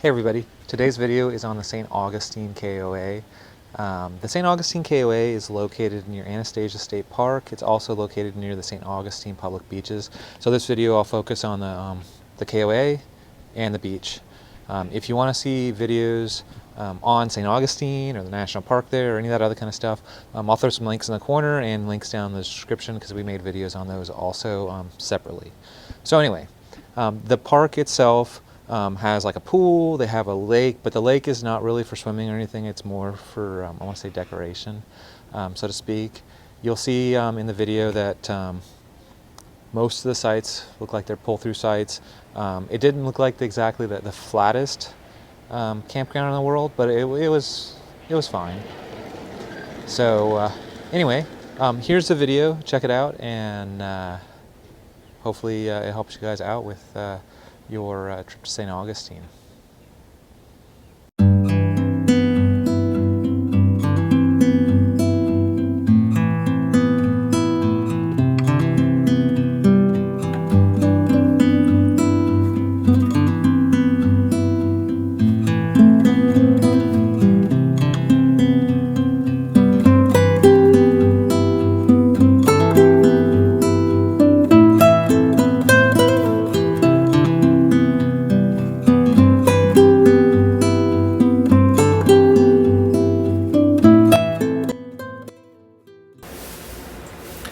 Hey everybody, today's video is on the St. Augustine KOA. The St. Augustine KOA is located near Anastasia State Park. It's also located near the St. Augustine Public Beaches. So this video I'll focus on the KOA and the beach. If you want to see videos on St. Augustine or the National Park there or any of that other kind of stuff, I'll throw some links in the corner and links down in the description because we made videos on those also separately. So anyway, the park itself has like a pool, they have a lake, but the lake is not really for swimming or anything. It's more for, I want to say, decoration, so to speak. You'll see in the video that most of the sites look like they're pull-through sites. It didn't look like exactly the flattest campground in the world, but it was fine. So anyway, here's the video. Check it out, and hopefully it helps you guys out with your trip to St. Augustine.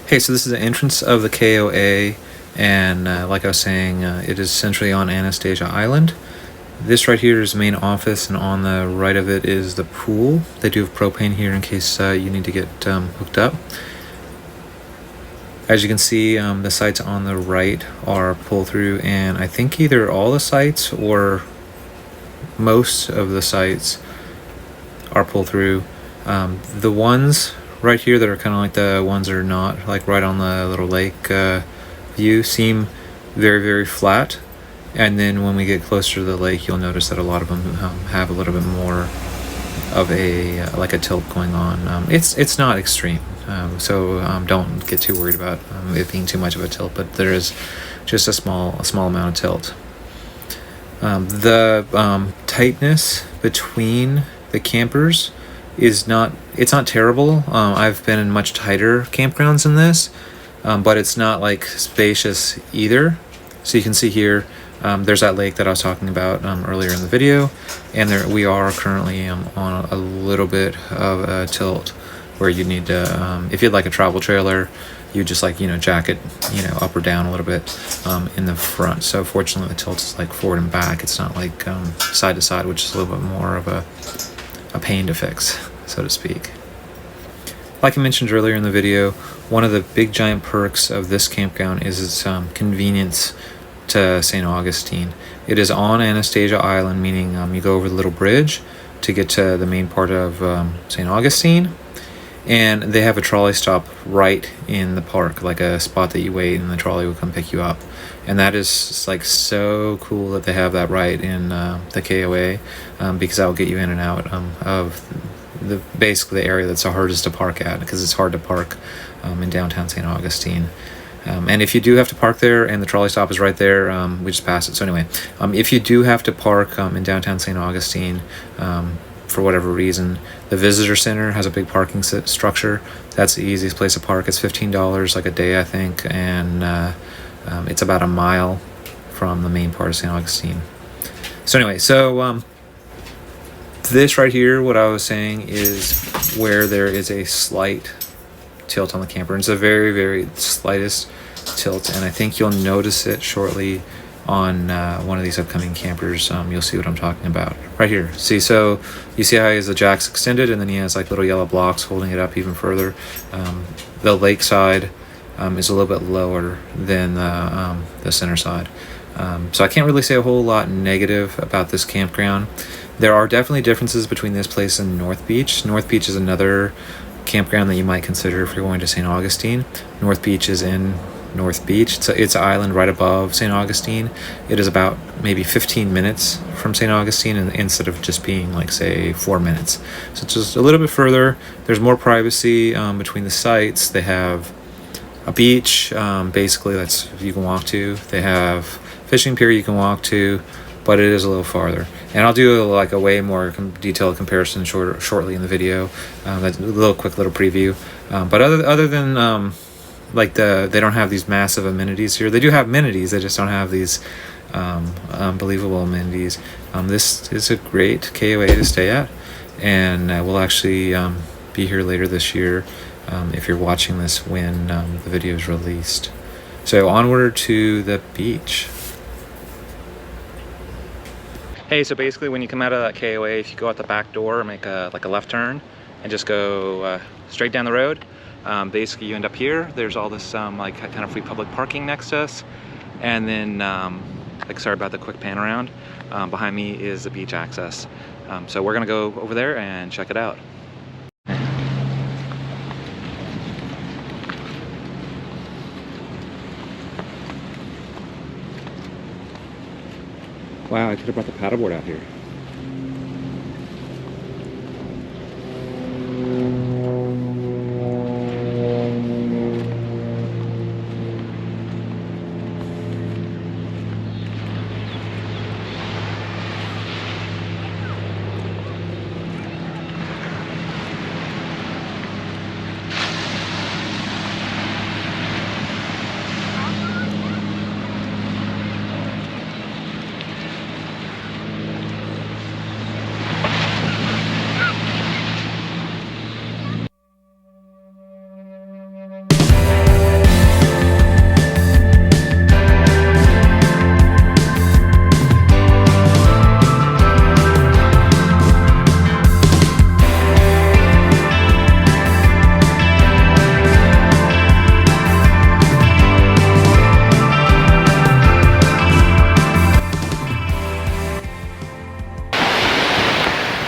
Okay, so this is the entrance of the KOA, and like I was saying, it is centrally on Anastasia Island. This right here is the main office, and on the right of it is the pool. They do have propane here in case you need to get hooked up. As you can see, the sites on the right are pull-through, and I think either all the sites or most of the sites are pull-through. The ones right here that are kind of like the ones that are not, like right on the little lake view, seem very, very flat. And then when we get closer to the lake, you'll notice that a lot of them have a little bit more of a like a tilt going on. It's not extreme, so don't get too worried about it being too much of a tilt, but there is just a small amount of tilt. The tightness between the campers is not terrible. I've been in much tighter campgrounds than this, but it's not like spacious either. So you can see here, there's that lake that I was talking about earlier in the video, and we are currently on a little bit of a tilt where you need to, if you had like a travel trailer, you just like, jack it, up or down a little bit in the front. So fortunately the tilt is like forward and back. It's not like side to side, which is a little bit more of a pain to fix, so to speak. Like I mentioned earlier in the video, one of the big giant perks of this campground is its convenience to St. Augustine. It is on Anastasia Island, meaning you go over the little bridge to get to the main part of St. Augustine, and they have a trolley stop right in the park, like a spot that you wait and the trolley will come pick you up. And that is like so cool that they have that right in the KOA, because that will get you in and out of basically the area that's the hardest to park at, because it's hard to park in downtown St. Augustine. And if you do have to park there and the trolley stop is right there, we just passed it. So anyway, if you do have to park in downtown St. Augustine for whatever reason, the visitor center has a big parking structure. That's the easiest place to park. It's $15 like a day, I think, and it's about a mile from the main part of St. Augustine. So anyway, this right here, what I was saying, is where there is a slight tilt on the camper. It's a very, very slightest tilt, and I think you'll notice it shortly on one of these upcoming campers. You'll see what I'm talking about right here. See, so you see how he has the jacks extended, and then he has like little yellow blocks holding it up even further. The lake side is a little bit lower than the center side. So I can't really say a whole lot negative about this campground. There are definitely differences between this place and North Beach. North Beach is another campground that you might consider if you're going to St. Augustine. North Beach is in North Beach. It's an island right above St. Augustine. It is about maybe 15 minutes from St. Augustine, instead of just being like, say, 4 minutes. So it's just a little bit further. There's more privacy between the sites. They have a beach, basically, that's you can walk to. They have fishing pier you can walk to. but it is a little farther. And I'll do like a way more detailed comparison shortly in the video. That's a quick little preview. But other than like they don't have these massive amenities here. They do have amenities. They just don't have these unbelievable amenities. This is a great KOA to stay at, and we'll actually be here later this year if you're watching this when the video is released. So onward to the beach. Hey, so basically when you come out of that KOA, if you go out the back door, make like a left turn and just go straight down the road, basically you end up here. There's all this like kind of free public parking next to us, and then like, sorry about the quick pan around, behind me is the beach access. So we're gonna go over there and check it out. Wow, I could have brought the paddleboard out here.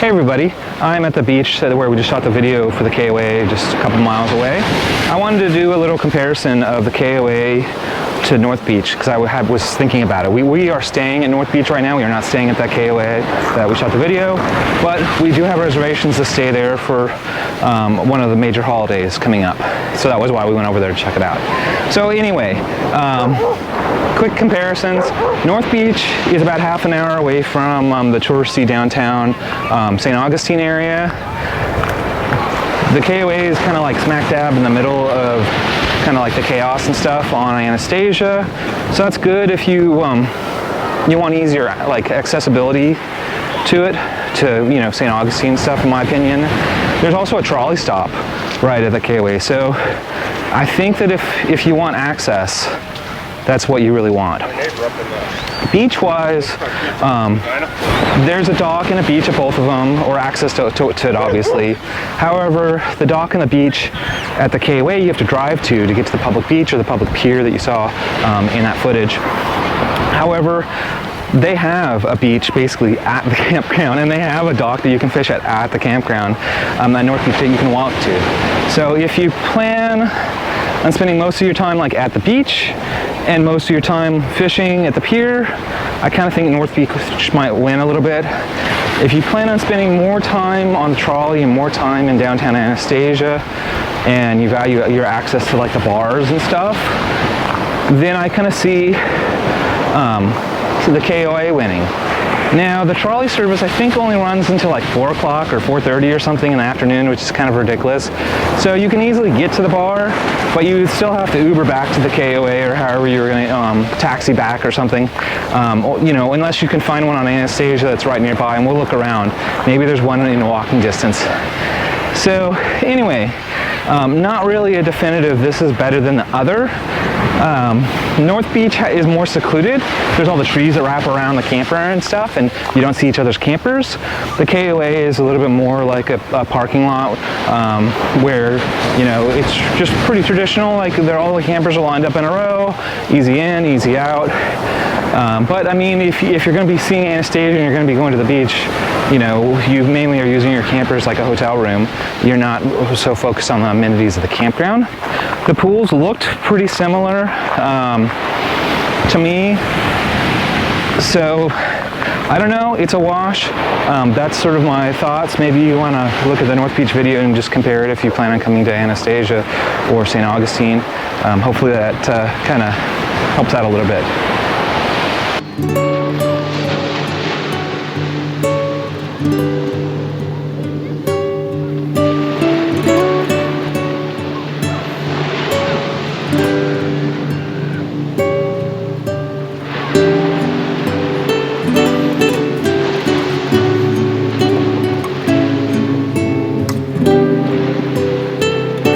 Hey everybody, I'm at the beach where we just shot the video for the KOA just a couple miles away. I wanted to do a little comparison of the KOA to North Beach because I was thinking about it. We are staying at North Beach right now. We are not staying at that KOA that we shot the video, but we do have reservations to stay there for one of the major holidays coming up. So that was why we went over there to check it out. So anyway, quick comparisons. North Beach is about half an hour away from the touristy downtown St. Augustine area. The KOA is kind of like smack dab in the middle of kind of like the chaos and stuff on Anastasia. So that's good if you you want easier like accessibility to it, to, you know, St. Augustine stuff, in my opinion. There's also a trolley stop right at the KOA. So I think that if you want access, that's what you really want. Beach-wise, there's a dock and a beach at both of them, or access to it, obviously. However, the dock and the beach at the KOA you have to drive to get to the public beach or the public pier that you saw in that footage. However, they have a beach basically at the campground, and they have a dock that you can fish at the campground, at North Beach, that you can walk to. So if you plan on spending most of your time like at the beach and most of your time fishing at the pier, I kind of think North Beach might win a little bit. If you plan on spending more time on the trolley and more time in downtown Anastasia, and you value your access to like the bars and stuff, then I kind of see the KOA winning. Now, the trolley service I think only runs until like 4 o'clock or 4:30 or something in the afternoon, which is kind of ridiculous. So you can easily get to the bar, but you still have to Uber back to the KOA or however you're going to taxi back or something. You know, unless you can find one on Anastasia that's right nearby, and we'll look around. Maybe there's one in walking distance. So anyway, not really a definitive this is better than the other. North Beach is more secluded. There's all the trees that wrap around the camper and stuff, and you don't see each other's campers. The KOA is a little bit more like a parking lot where, you know, it's just pretty traditional. Like all the campers are lined up in a row, easy in, easy out. But I mean, if you're going to be seeing Anastasia and you're going to be going to the beach, you know, you mainly are using your campers like a hotel room. You're not so focused on the amenities of the campground. The pools looked pretty similar to me. So I don't know, it's a wash. That's sort of my thoughts. Maybe you want to look at the North Beach video and just compare it if you plan on coming to Anastasia or St. Augustine. Hopefully that kind of helps out a little bit.